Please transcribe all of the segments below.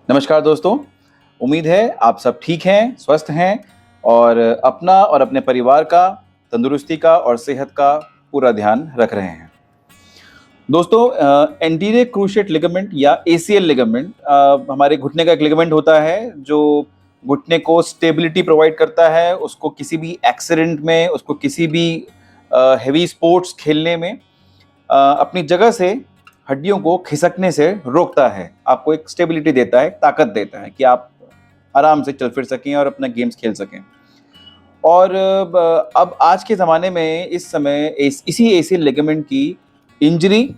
नमस्कार दोस्तों। उम्मीद है आप सब ठीक हैं, स्वस्थ हैं और अपना और अपने परिवार का, तंदुरुस्ती का और सेहत का पूरा ध्यान रख रहे हैं। दोस्तों, एंटीरियर क्रूशिएट लिगामेंट या एसीएल लिगामेंट हमारे घुटने का एक लिगामेंट होता है जो घुटने को स्टेबिलिटी प्रोवाइड करता है, उसको किसी भी एक्सीडेंट में, उसको किसी भी हेवी स्पोर्ट्स खेलने में अपनी जगह से हड्डियों को खिसकने से रोकता है, आपको एक स्टेबिलिटी देता है, ताकत देता है कि आप आराम से चल फिर सकें और अपना गेम्स खेल सकें। और अब आज के ज़माने में इस समय इसी एसीएल लिगामेंट की इंजरी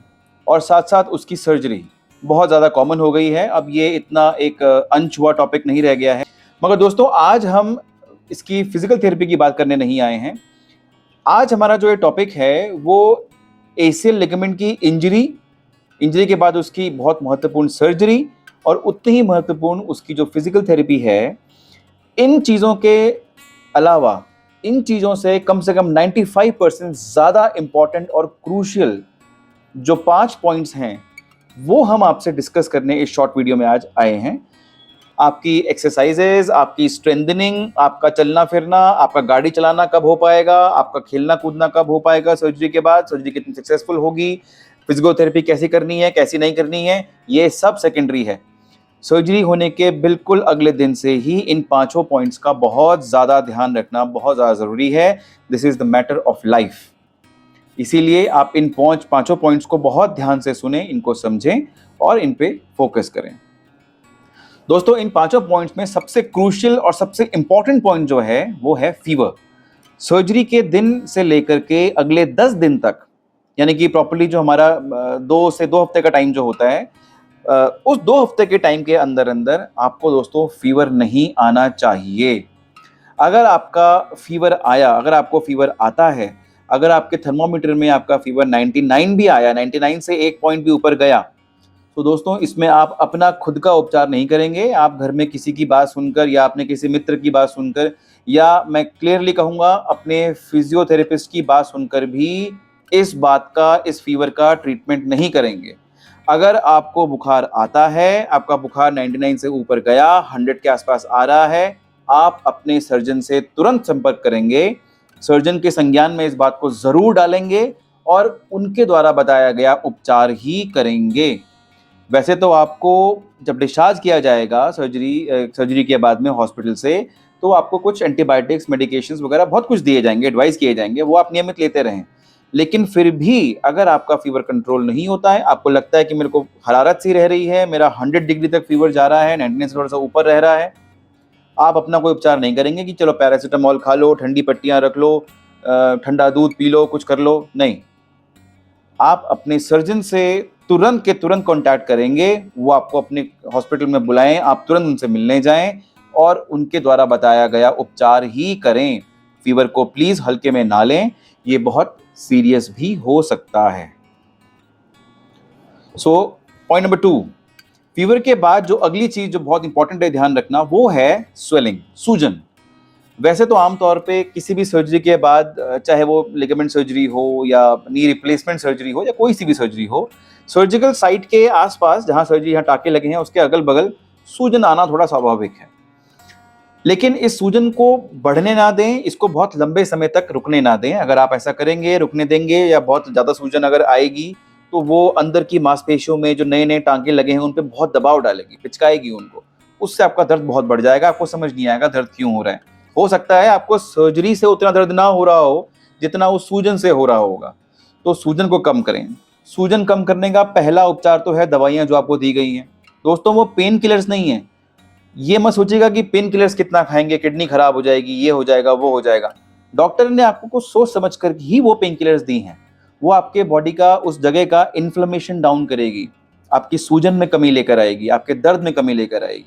और साथ-साथ उसकी सर्जरी बहुत ज़्यादा कॉमन हो गई है। अब ये इतना एक अनछुआ टॉपिक नहीं रह गया है। मगर दोस्तों, आज हम इसकी फिजिकल थेरेपी की बात करने नहीं आए हैं। आज हमारा जो ये टॉपिक है वो एसीएल लिगामेंट की इंजरी के बाद उसकी बहुत महत्वपूर्ण सर्जरी और उतनी ही महत्वपूर्ण उसकी जो फिजिकल थेरेपी है। इन चीज़ों के अलावा, इन चीज़ों से कम 95% ज़्यादा इम्पॉर्टेंट और क्रूशियल जो 5 पॉइंट्स हैं, वो हम आपसे डिस्कस करने इस शॉर्ट वीडियो में आज आए हैं। आपकी एक्सरसाइजेज, आपकी स्ट्रेंथनिंग, आपका चलना फिरना, आपका गाड़ी चलाना कब हो पाएगा, आपका खेलना कूदना कब हो पाएगा सर्जरी के बाद, सर्जरी कितनी सक्सेसफुल होगी, फिजियोथेरेपी कैसी करनी है, कैसी नहीं करनी है, ये सब सेकेंडरी है। सर्जरी होने के बिल्कुल अगले दिन से ही इन 5 पॉइंट्स का बहुत ज़्यादा ध्यान रखना बहुत ज़्यादा ज़रूरी है। This is the matter of life. इसीलिए आप इन 5 पॉइंट्स को बहुत ध्यान से सुने, इनको समझें और इन पे फोकस करें। दोस्तों, इन 5 पॉइंट्स में सबसे क्रूशियल और सबसे इंपॉर्टेंट पॉइंट जो है वो है फीवर। सर्जरी के दिन से लेकर के अगले 10 दिन तक, यानी कि प्रॉपर्ली जो हमारा 2 से 2 हफ्ते का टाइम जो होता है, उस 2 हफ्ते के टाइम के अंदर अंदर आपको दोस्तों फीवर नहीं आना चाहिए। अगर आपका फीवर आया, अगर आपको फीवर आता है, अगर आपके थर्मोमीटर में आपका फीवर 99 भी आया, 99 से 1 पॉइंट भी ऊपर गया, तो दोस्तों इसमें आप अपना खुद का उपचार नहीं करेंगे। आप घर में किसी की बात सुनकर या अपने किसी मित्र की बात सुनकर, या मैं क्लियरली कहूँगा अपने फिजियोथेरेपिस्ट की बात सुनकर भी इस बात का, इस फीवर का ट्रीटमेंट नहीं करेंगे। अगर आपको बुखार आता है, आपका बुखार 99 से ऊपर गया, 100 के आसपास आ रहा है, आप अपने सर्जन से तुरंत संपर्क करेंगे। सर्जन के संज्ञान में इस बात को ज़रूर डालेंगे और उनके द्वारा बताया गया उपचार ही करेंगे। वैसे तो आपको जब डिस्चार्ज किया जाएगा सर्जरी के बाद में हॉस्पिटल से, तो आपको कुछ एंटीबायोटिक्स, मेडिकेशंस वगैरह बहुत कुछ दिए जाएंगे, एडवाइस किए जाएंगे, वो आप नियमित लेते रहें। लेकिन फिर भी अगर आपका फीवर कंट्रोल नहीं होता है, आपको लगता है कि मेरे को हरारत सी रह रही है, मेरा 100 डिग्री तक फीवर जा रहा है, 99 से थोड़ा सा ऊपर रह रहा है, आप अपना कोई उपचार नहीं करेंगे कि चलो पैरासीटामोल खा लो, ठंडी पट्टियाँ रख लो, ठंडा दूध पी लो, कुछ कर लो। नहीं, आप अपने सर्जन से तुरंत के तुरंत कांटेक्ट करेंगे। वो आपको अपने हॉस्पिटल में बुलाएं, आप तुरंत उनसे मिलने जाएं और उनके द्वारा बताया गया उपचार ही करें। फीवर को प्लीज हल्के में ना लें, ये बहुत सीरियस भी हो सकता है। सो पॉइंट नंबर 2, फीवर के बाद जो अगली चीज जो बहुत इंपॉर्टेंट है ध्यान रखना, वो है स्वेलिंग, सूजन। वैसे तो आमतौर पे किसी भी सर्जरी के बाद, चाहे वो लिगामेंट सर्जरी हो या नी रिप्लेसमेंट सर्जरी हो या कोई सी भी सर्जरी हो, सर्जिकल साइट के आसपास जहां सर्जरी, यहाँ टाके लगे हैं, उसके अगल बगल सूजन आना थोड़ा स्वाभाविक है। लेकिन इस सूजन को बढ़ने ना दें, इसको बहुत लंबे समय तक रुकने ना दें। अगर आप ऐसा करेंगे, रुकने देंगे या बहुत ज़्यादा सूजन अगर आएगी, तो वो अंदर की मांसपेशियों में जो नए नए टांके लगे हैं उन पर बहुत दबाव डालेगी, पिचकाएगी उनको। उससे आपका दर्द बहुत बढ़ जाएगा, आपको समझ नहीं आएगा दर्द क्यों हो रहा है। हो सकता है आपको सर्जरी से उतना दर्द ना हो रहा हो जितना उस सूजन से हो रहा होगा। तो सूजन को कम करें। सूजन कम करने का पहला उपचार तो है दवाइयाँ जो आपको दी गई हैं। दोस्तों, वो पेन किलर्स नहीं है। ये मत सोचिएगा कि पेन किलर्स कितना खाएंगे किडनी खराब हो जाएगी, ये हो जाएगा, वो हो जाएगा। डॉक्टर ने आपको कुछ सोच समझ कर ही वो पेन किलर्स दी हैं। वो आपके बॉडी का, उस जगह का इन्फ्लेमेशन डाउन करेगी, आपकी सूजन में कमी लेकर आएगी, आपके दर्द में कमी लेकर आएगी।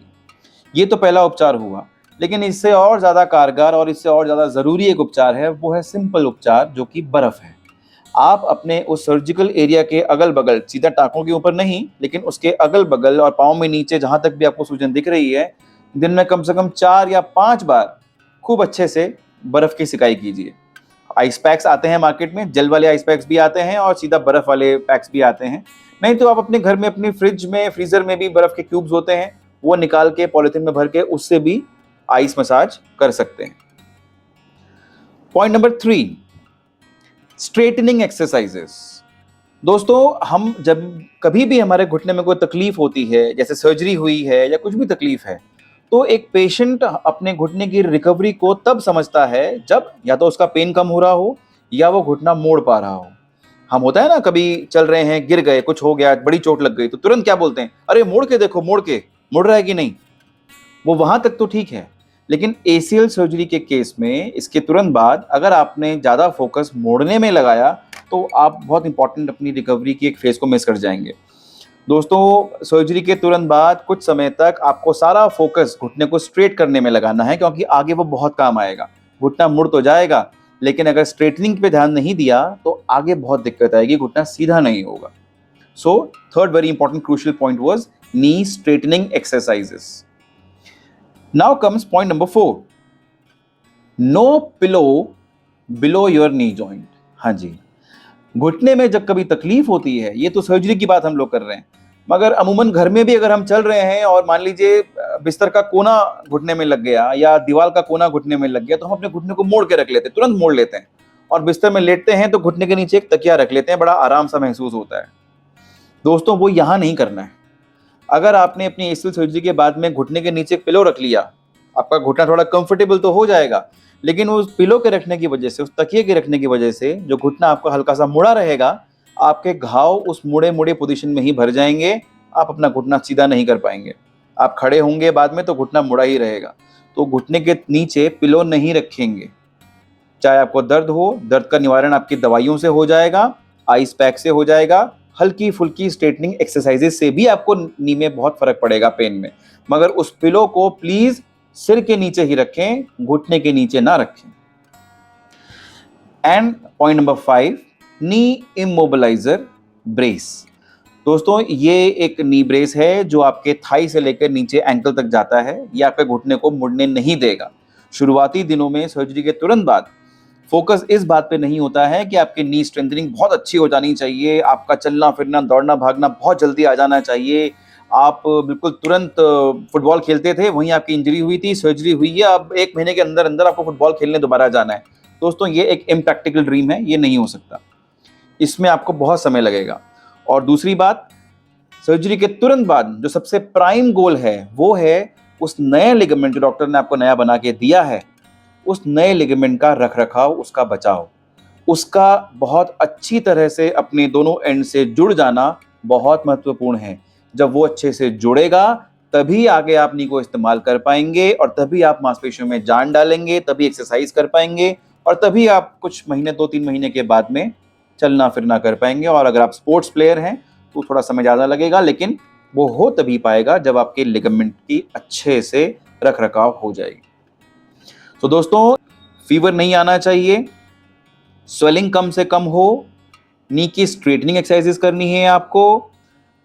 ये तो पहला उपचार हुआ। लेकिन इससे और ज़्यादा कारगर और इससे और ज़्यादा ज़रूरी एक उपचार है, वो है सिंपल उपचार, जो कि बर्फ़ है। आप अपने उस सर्जिकल एरिया के अगल बगल, सीधा टाँकों के ऊपर नहीं, लेकिन उसके अगल बगल और पाँव में नीचे जहाँ तक भी आपको सूजन दिख रही है, दिन में कम से कम 4 या 5 बार खूब अच्छे से बर्फ़ की सिकाई कीजिए। आइस पैक्स आते हैं मार्केट में, जेल वाले आइस पैक्स भी आते हैं और सीधा बर्फ़ वाले पैक्स भी आते हैं। नहीं तो आप अपने घर में अपनी फ्रिज में, फ्रीज़र में भी बर्फ़ के क्यूब्स होते हैं, वो निकाल के पॉलिथीन में भर के उससे भी आइस मसाज कर सकते हैं। Point number 3, straightening exercises. दोस्तों, हम जब कभी भी हमारे घुटने में कोई तकलीफ होती है, जैसे सर्जरी हुई है या कुछ भी तकलीफ है, तो एक पेशेंट अपने घुटने की रिकवरी को तब समझता है जब या तो उसका पेन कम हो रहा हो या वो घुटना मोड़ पा रहा हो। हम होता है ना, कभी चल रहे हैं, गिर गए, कुछ हो गया, बड़ी चोट लग गई, तो तुरंत क्या बोलते हैं, अरे मोड़ के देखो, मोड़ के, मुड़ रहा है कि नहीं। वो वहां तक तो ठीक है, लेकिन एसीएल सर्जरी के केस में इसके तुरंत बाद अगर आपने ज्यादा फोकस मोड़ने में लगाया तो आप बहुत इंपॉर्टेंट अपनी रिकवरी की एक फेज को मिस कर जाएंगे। दोस्तों, सर्जरी के तुरंत बाद कुछ समय तक आपको सारा फोकस घुटने को स्ट्रेट करने में लगाना है, क्योंकि आगे वो बहुत काम आएगा। घुटना मुड़ तो जाएगा, लेकिन अगर स्ट्रेटनिंग पे ध्यान नहीं दिया तो आगे बहुत दिक्कत आएगी, घुटना सीधा नहीं होगा। So third very important crucial point was knee straightening exercises. Now comes point number 4, no pillow below your knee joint. हाँ जी, घुटने में जब कभी तकलीफ होती है, ये तो सर्जरी की बात हम लोग कर रहे हैं, मगर अमूमन घर में भी अगर हम चल रहे हैं और मान लीजिए बिस्तर का कोना घुटने में लग गया या दीवार का कोना घुटने में लग गया, तो हम अपने घुटने को मोड़ के रख लेते हैं, तुरंत मोड़ लेते हैं और बिस्तर में लेटते हैं तो घुटने के नीचे एक तकिया रख लेते हैं, बड़ा आराम सा महसूस होता है। दोस्तों, वो यहां नहीं करना है। अगर आपने अपनी एसीएल सर्जरी के बाद में घुटने के नीचे एक पिलो रख लिया, आपका घुटना थोड़ा कंफर्टेबल तो हो जाएगा, लेकिन उस पिलो के रखने की वजह से, उस तकिए के रखने की वजह से जो घुटना आपका हल्का सा मुड़ा रहेगा, आपके घाव उस मुड़े मुड़े पोजीशन में ही भर जाएंगे, आप अपना घुटना सीधा नहीं कर पाएंगे। आप खड़े होंगे बाद में तो घुटना मुड़ा ही रहेगा। तो घुटने के नीचे पिलो नहीं रखेंगे। चाहे आपको दर्द हो, दर्द का निवारण आपकी दवाइयों से हो जाएगा, आइस पैक से हो जाएगा, हल्की फुल्की स्ट्रेटनिंग एक्सरसाइजेस से भी आपको नी में बहुत फर्क पड़ेगा पेन में, मगर उस पिलो को प्लीज सिर के नीचे ही रखें, घुटने के नीचे ना रखें। And point number 5, knee immobiliser brace. दोस्तों, ये एक नी ब्रेस है जो आपके थाई से लेकर नीचे एंकल तक जाता है। ये आपके घुटने को मुड़ने नहीं देगा। शुरुआती दिनों में सर्जरी के तुरंत बाद फोकस इस बात पे नहीं होता है कि आपकी नी स्ट्रेंथनिंग बहुत अच्छी हो जानी चाहिए, आपका चलना फिरना दौड़ना भागना बहुत जल्दी आ जाना चाहिए, आप बिल्कुल तुरंत फुटबॉल खेलते थे, वहीं आपकी इंजरी हुई थी, सर्जरी हुई है, अब 1 महीने के अंदर अंदर आपको फुटबॉल खेलने दोबारा जाना है। दोस्तों, ये एक इम्प्रैक्टिकल ड्रीम है, ये नहीं हो सकता। इसमें आपको बहुत समय लगेगा। और दूसरी बात, सर्जरी के तुरंत बाद जो सबसे प्राइम गोल है वो है उस नए लिगामेंट जो डॉक्टर ने आपको नया बना के दिया है, उस नए लिगामेंट का रख रखाव, उसका बचाव, उसका बहुत अच्छी तरह से अपने दोनों एंड से जुड़ जाना बहुत महत्वपूर्ण है। जब वो अच्छे से जुड़ेगा तभी आगे आप नी को इस्तेमाल कर पाएंगे और तभी आप मांसपेशियों में जान डालेंगे, तभी एक्सरसाइज कर पाएंगे और तभी आप कुछ महीने 2-3 महीने के बाद में चलना फिरना कर पाएंगे। और अगर आप स्पोर्ट्स प्लेयर हैं तो थोड़ा समय ज़्यादा लगेगा, लेकिन वो हो तभी पाएगा जब आपके लिगामेंट की अच्छे से रख रखाव हो जाएगी। तो दोस्तों, फीवर नहीं आना चाहिए, स्वेलिंग कम से कम हो, नी की स्ट्रेटनिंग एक्सरसाइजेस करनी है आपको,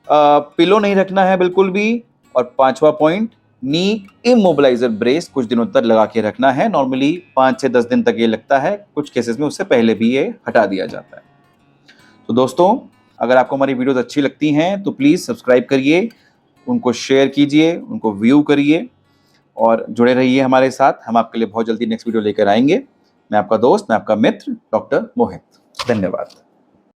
पिलो नहीं रखना है बिल्कुल भी, और 5वां पॉइंट, नी इमोबिलाइजर ब्रेस कुछ दिनों तक लगा के रखना है। नॉर्मली 5 से 10 दिन तक ये लगता है, कुछ केसेस में उससे पहले भी ये हटा दिया जाता है। तो दोस्तों, अगर आपको हमारी वीडियोस अच्छी लगती हैं तो प्लीज़ सब्सक्राइब करिए, उनको शेयर कीजिए, उनको व्यू करिए और जुड़े रहिए हमारे साथ। हम आपके लिए बहुत जल्दी नेक्स्ट वीडियो लेकर आएंगे। मैं आपका दोस्त, मैं आपका मित्र डॉक्टर मोहित। धन्यवाद।